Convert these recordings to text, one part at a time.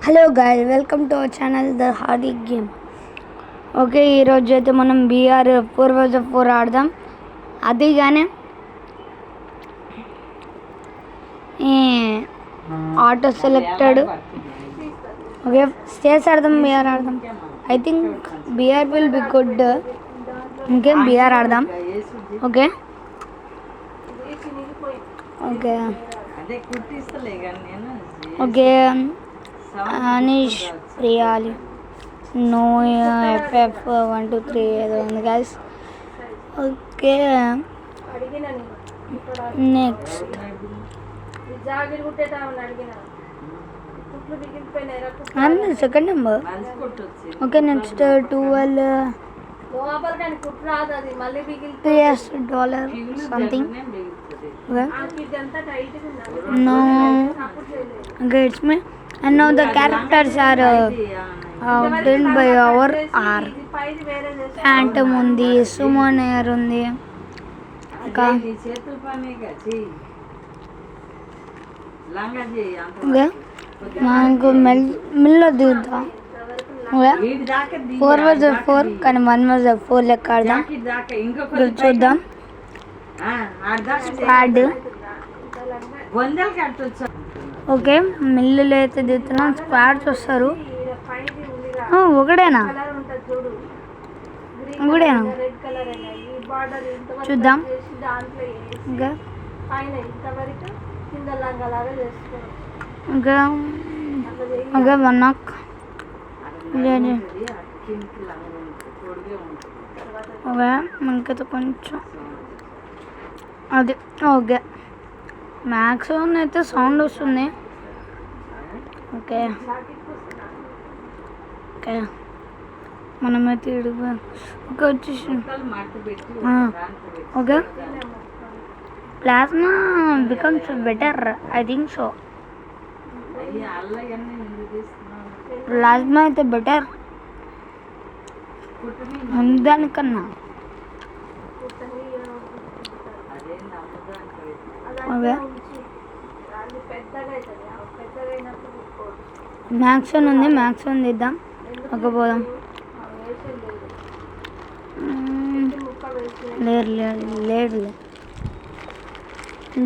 Hello guys, welcome to our channel the Hardy game. Okay, ఈరోజు అయితే మనం BR 4 ఆడదాం. అది కానీ ఆటో సెలెక్టెడ్. ఓకే, స్టేస్ ఆడదాం, బీఆర్ ఆడదాం. I think BR will be good. ఇంకేం బీఆర్ ఆడదాం. Okay okay okay Anish Priyali no FF 1 2 3 ఏదో ఉంది guys. Okay, next second number. Okay, next $12 something. No, okay, it's me. And now the characters are obtained by our R. Phantom undi, Summon Air undi. Okay. మనకు మిల్లో దిగుతాం. 4 vs 4 కానీ 1 vs 4 లెక్క ఆడదాం. చూద్దాం. Okay, మిల్లులో అయితే దిగుతున్నాం. Squads వస్తారు. ఒకడేనా చూద్దాం. ఇంకా 1 knock. ఓకే, మనకైతే కొంచెం అది. ఓకే, మ్యాక్సిమం అయితే సౌండ్ వస్తుంది. ఓకే ఓకే మనమైతే ఓకే వచ్చేసి. Okay, plasma becomes better, I think so. Plasma అయితే బెటర్ దానికన్నా. ఓకే, మ్యాక్సిమం ఉంది, మ్యాక్సిమం తీద్దాం. ఓకే, పోదాం. లేదు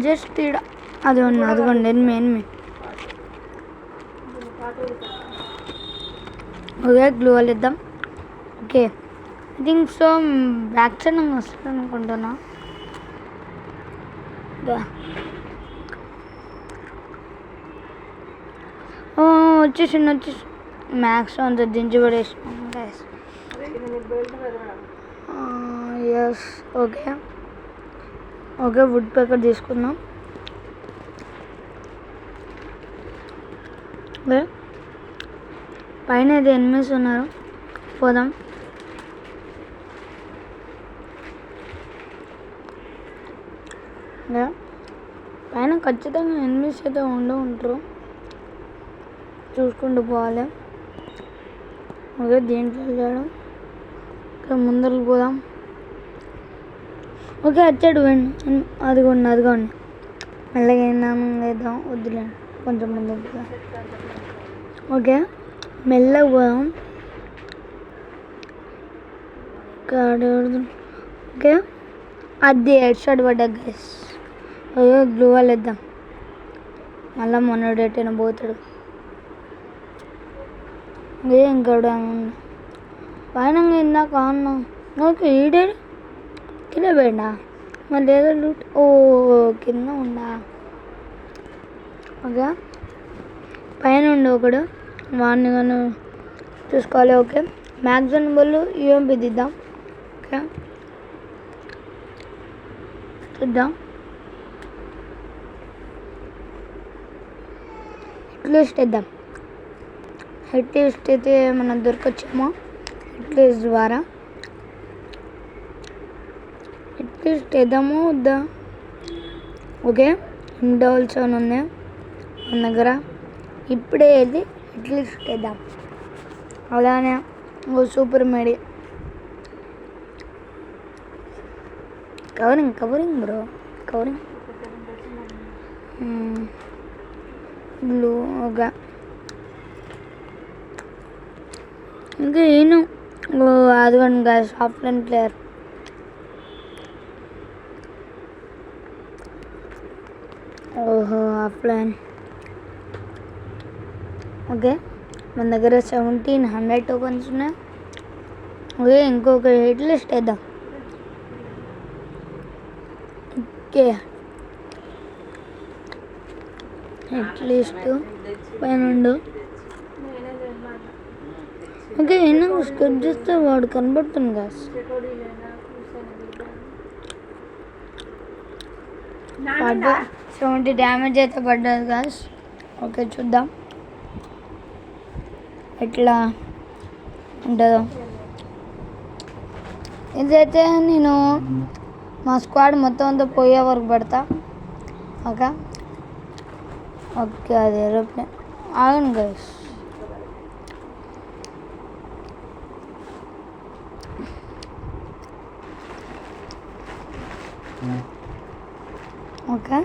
జస్ట్ ఇడ అదిగోండి ఎనిమి. ఓకే, గ్లూ వాళ్ళు ఇద్దాం. Okay, I think so back side వస్తుంది అనుకుంటున్నా. వచ్చేసి మ్యాక్స్ అంతా దించి పడేసినాం guys. Yes. Okay okay, woodpecker తీసుకుందాం. పైన అయితే ఎనిమిస్ ఉన్నారు, పోదాం. పైన ఖచ్చితంగా ఎనిమిస్ అయితే ఉంటారు, చూసుకుంటూ పోవాలి. ఓకే, దీంట్లో వెళ్ళాడు. ఓకే, ముందరకు పోదాం. ఓకే, వచ్చాడు. అదిగోండి మెల్లగా ఏమన్నా వేద్దాం. వద్దులేండి, కొంచెం ముందుకు పోదాం. ఓకే, మెల్లగా పోదాం. ఓకే, అది హెడ్ షాట్ పడ్డా గైస్. ఓకే, గ్లూ వాల్ వేద్దాం. మళ్ళీ మొన్నడు ఎట్టైనా పోతాడు. ఏం కూడా పైన ఇందాక అన్నా. ఓకే, ఈడాడు కింద పోయిండా మళ్ళీ ఏదో లూట్. ఓ కింద ఉండా. ఓకే, పైన ఉండి ఒకడు, వాడిని కానీ చూసుకోవాలి. ఓకే, మ్యాక్సిమం బళ్ళు యూఎంపీ దిద్దాం. ఓకే, చూద్దాం. హిట్ వేద్దాం. హిట్ లిస్ట్ అయితే మనం దొరకొచ్చామో హిట్ లిస్ట్ ద్వారా. హిట్ లిస్ట్ వేద్దాము వద్దా? ఓకే, ఇండోల్స్ అని ఉంది మన దగ్గర. ఇప్పుడే వెళ్ళి హిట్ లిస్ట్ వేద్దాం. అలానే ఓ సూపర్ మేడి covering bro, covering. Blue. Okay, ఇంకా నేను అదిగోండి గైస్ ఆఫ్లైన్ ప్లేయర్. ఓహో ఆఫ్లైన్. ఓకే మన దగ్గర 1700 టోకన్స్ ఉన్నాయి. ఓకే ఇంకొక హిట్ లిస్ట్ వేద్దాం. ఓకే హిట్ లిస్ట్ పైన. ఓకే ఏమన్నా స్కిప్ చేస్తే వాడు కనబడుతుంది గాస్. 70 డ్యామేజ్ అయితే పడ్డది గాస్. ఓకే చూద్దాం ఎట్లా ఉంటుందో. ఇదైతే నేను మా స్క్వాడ్ మొత్తం అంతా పోయే వరకు పడతా. ఓకే ఓకే అది ఏరోప్లేన్ ఆగండి గైస్. ఓకే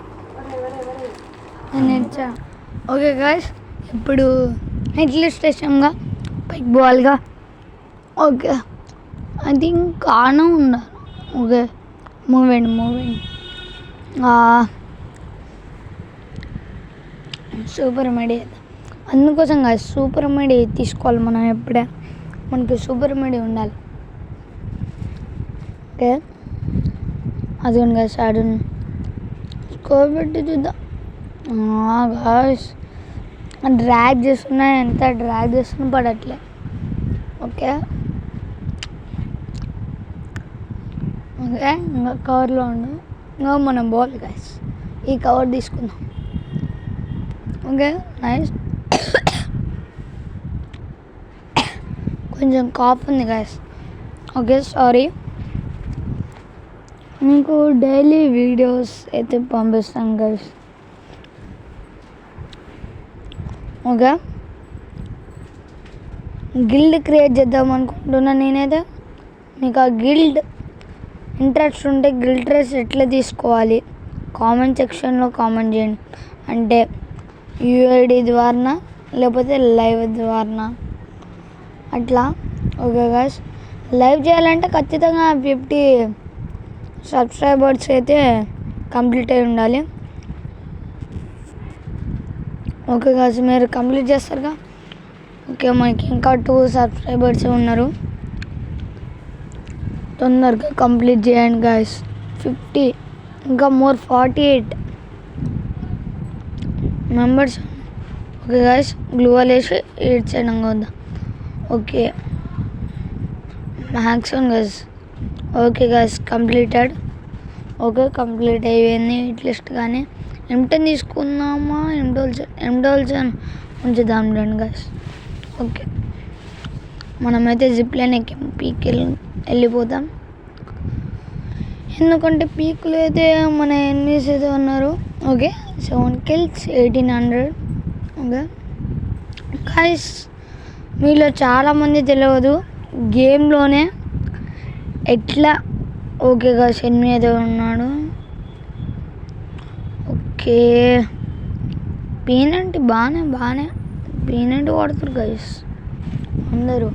నేను ఇచ్చా. ఓకే గాయస్ ఇప్పుడు హిట్ లిస్ట్ వేసాంగా పైకి పోవాలిగా. ఓకే అది ఇంకా ఆనే ఉండాలి. ఓకే మూవ్ సూపర్ మెడీ అందుకోసం కాదు, సూపర్ మెడీ తీసుకోవాలి మనం ఎప్పుడే. మనకి సూపర్ మెడీ ఉండాలి. ఓకే అది ఉంది గాయస్ ఆడు స్కోర్ పెట్టి చూద్దాం. గాయస్ డ్రాగ్ చేస్తున్నా, ఎంత డ్రాగ్ చేస్తున్నా పడట్లే. ఓకే ఓకే ఇంకా కవర్లో ఉండు. ఇంకా మనం పోవాలి గాయస్, ఈ కవర్ తీసుకుందాం. Okay nice. కొంచెం కాఫ్ ఉంది గాయస్. Okay sorry. మీకు డైలీ వీడియోస్ అయితే పంపిస్తాను గైస్. ఓకే గిల్డ్ క్రియేట్ చేద్దాం అనుకుంటున్నాను నేనైతే. మీకు ఆ గిల్డ్ ఇంట్రెస్ట్ ఉంటే గిల్డ్ డ్రెస్ ఎట్లా తీసుకోవాలి కామెంట్ సెక్షన్లో కామెంట్ చేయండి. అంటే యూఐడి ద్వారా లేకపోతే లైవ్ ద్వారా అట్లా. ఓకే గైస్ లైవ్ చేయాలంటే ఖచ్చితంగా 50 సబ్స్క్రైబర్స్ అయితే కంప్లీట్ అయి ఉండాలి. ఓకే గైస్ మీరు కంప్లీట్ చేస్తారుగా. ఓకే మనకి ఇంకా 2 సబ్స్క్రైబర్స్ ఉన్నారు. తొందరగా కంప్లీట్ చేయండి గైస్. 50 ఇంకా more 48 members. Okay guys glue wall వేసి ఎయిట్ చేయడంగా వద్దాం. Okay maximum guys. Okay guys completed. Okay complete అయిపోయింది హిట్ లిస్ట్. కానీ M10 తీసుకుందామా M12 ఉంచుదాం రండి గైస్. ఓకే మనమైతే జిప్ లైన్ ఎక్కి పీకి వెళ్ళిపోతాం. ఎందుకంటే పీక్లో అయితే మన ఎనిమీస్ అయితే ఉన్నారు. Okay 7 kills 1800. ఓకే గైస్ మీలో చాలామంది తెలియదు గేమ్లోనే ఎట్లా. ఓకే గైస్ ఎనిమి అయితే ఉన్నాడు. ఓకే P90 బాగానే P90 వాడుతారు గైస్ అందరూ.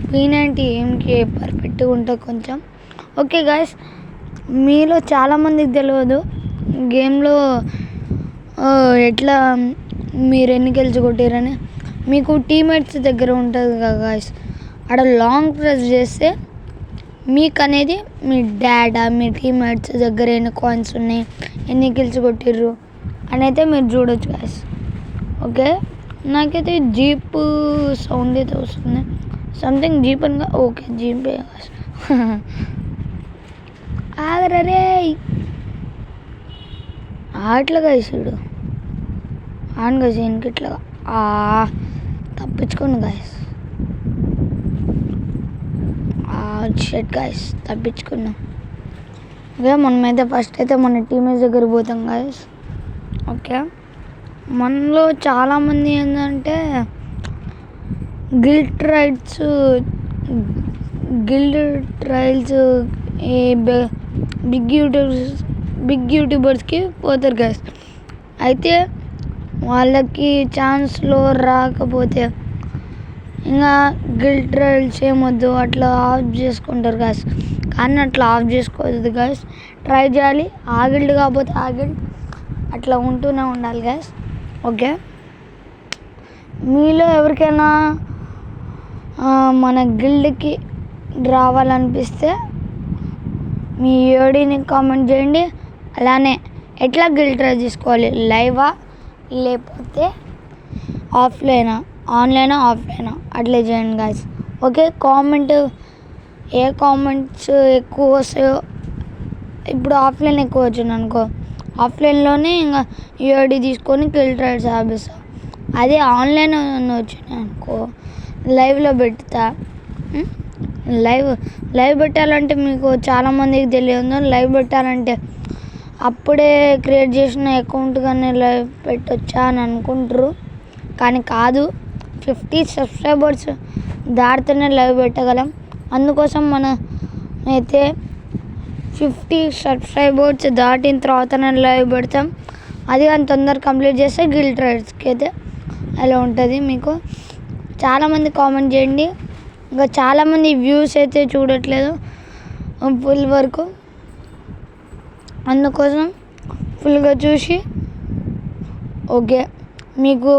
P90 ఏమికి పర్ఫెక్ట్గా ఉంటుంది కొంచెం. ఓకే గైస్ మీలో చాలామందికి తెలియదు గేమ్లో ఎట్లా మీరు ఎన్ని కిల్స్ కొట్టారని. మీకు టీమేట్స్ దగ్గర ఉంటుంది కదా గైస్, అక్కడ లాంగ్ ప్రెస్ చేస్తే మీకు అనేది మీ డాడా మీ టీమేట్స్ దగ్గర ఎన్ని కాయిన్స్ ఉన్నాయి, ఎన్ని కిల్స్ కొట్టిర్రు అని అయితే మీరు చూడొచ్చు గైస్. ఓకే నాకైతే జీప్ సౌండ్ అయితే వస్తుంది. సంథింగ్ జీప్ అనగా. ఓకే జీప్ ఆగరే అట్లా గైస్ చూడు ఆన్ గైస్ వెనక ఇట్లా తప్పించుకోండి గైస్. షెట్ గైస్ తప్పించుకున్నాం. ఓకే మనమైతే ఫస్ట్ అయితే మన టీమేట్స్ దగ్గర పోతాం గైస్. ఓకే మనలో చాలామంది ఏంటంటే గిల్డ్ ట్రయల్స్ ఈ బిగ్ యూట్యూబర్స్కి పోతారు గైస్. అయితే వాళ్ళకి ఛాన్స్లో రాకపోతే ఇంకా గిల్ట్ రైల్స్ ఏమొద్దు అట్లా ఆఫ్ చేసుకుంటారు గాయస్, కానీ అట్లా ఆఫ్ చేసుకోవద్దు గాయస్. ట్రై చేయాలి, ఆ గిల్డ్ కాకపోతే ఆ గిల్డ్ అట్లా ఉంటూనే ఉండాలి గాయస్. ఓకే, మీలో ఎవరికైనా మన గిల్డ్కి రావాలనిపిస్తే మీ యూఐడిని కామెంట్ చేయండి. అలానే ఎట్లా గిల్డ్ ట్రై చేసుకోవాలి, లైవా లేకపోతే ఆఫ్లైనా, ఆన్లైనా ఆఫ్లైనా అట్లా చేయండి గాయస్. ఓకే, ఏ కామెంట్స్ ఎక్కువ వస్తాయో, ఇప్పుడు ఆఫ్లైన్ ఎక్కువ వచ్చింది అనుకో, ఆఫ్లైన్లోనే ఇంకా యూఐడి తీసుకొని గిల్డ్ ట్రైల్స్ ఆపిస్తాను. అదే ఆన్లైన్ వచ్చినాయి అనుకో లైవ్లో పెడతా. లైవ్ పెట్టాలంటే మీకు చాలామందికి తెలియదు, లైవ్ పెట్టాలంటే అప్పుడే క్రియేట్ చేసిన అకౌంట్ కానీ లైవ్ పెట్టొచ్చా అని అనుకుంటారు, కానీ కాదు. 50 సబ్స్క్రైబర్స్ దాటితేనే లైవ్ పెట్టగలం. అందుకోసం మనం అయితే 50 సబ్స్క్రైబర్స్ దాటిన తర్వాతనే లైవ్ పెడతాం. అది కానీ తొందరగా కంప్లీట్ చేస్తే గిల్డ్ ట్రైల్స్కి అయితే అలా ఉంటుంది. మీకు చాలామంది కామెంట్ చేయండి. ఇంకా చాలామంది వ్యూస్ అయితే చూడట్లేదు ఫుల్ వరకు, అందుకోసం ఫుల్గా చూసి ఓకే మీకు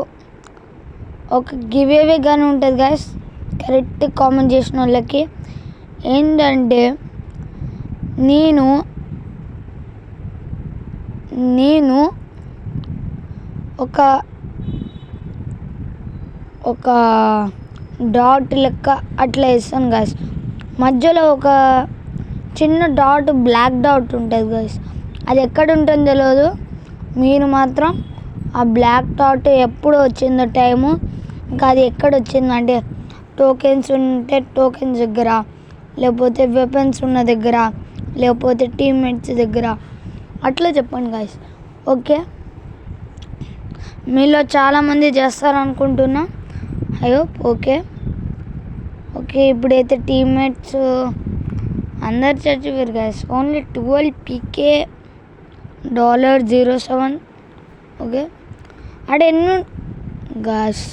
ఒక గివ్ అవే కానీ ఉంటుంది గాయస్. కరెక్ట్ కామెంట్ చేసిన వాళ్ళకి ఏంటంటే నేను ఒక డాట్ లెక్క అట్లా వేస్తాను గాయస్. మధ్యలో ఒక చిన్న డాట్, బ్లాక్ డాట్ ఉంటుంది గాయస్. అది ఎక్కడ ఉంటుందో తెలియదు, మీరు మాత్రం ఆ బ్లాక్ డాట్ ఎప్పుడు వచ్చిందో టైము, ఇంకా అది ఎక్కడ వచ్చిందంటే టోకెన్స్ ఉంటే టోకెన్స్ దగ్గర, లేకపోతే వెపన్స్ ఉన్న దగ్గర, లేకపోతే టీమ్మేట్స్ దగ్గర అట్లా చెప్పండి గాయస్. ఓకే, మీలో చాలామంది చేస్తారనుకుంటున్నా. I hope. ఓకే, ఇప్పుడైతే టీమ్మేట్స్ అందరు చచ్చిపోయారు గాయస్. Only 12 PK $07. ఓకే, అక్కడ ఎన్ని గాయస్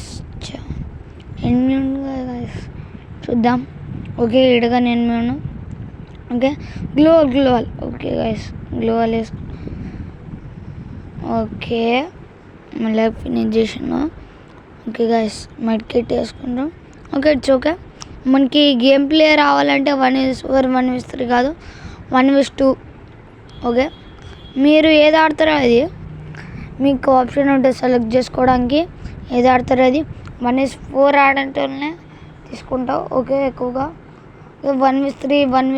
గాయస్ చూద్దాం. ఓకే, ఇడగానే 8. Okay, gloo wall. Okay guys, gloo wall వేసు. ఓకే, మళ్ళీ ఫినిష్ చేసాను. ఓకే గాయస్, మెడ్ కిట్ వేసుకుంటాం. Okay, it's okay. మనకి గేమ్ ప్లే రావాలంటే 1:4 1:3 కాదు, 1:2. ఓకే, మీరు ఏది ఆడతారో అది మీకు ఆప్షన్ ఉంటుంది సెలెక్ట్ చేసుకోవడానికి. ఏది ఆడతారో అది 1:4 ఆడటంలోనే తీసుకుంటావు. ఓకే, ఎక్కువగా 1:3 1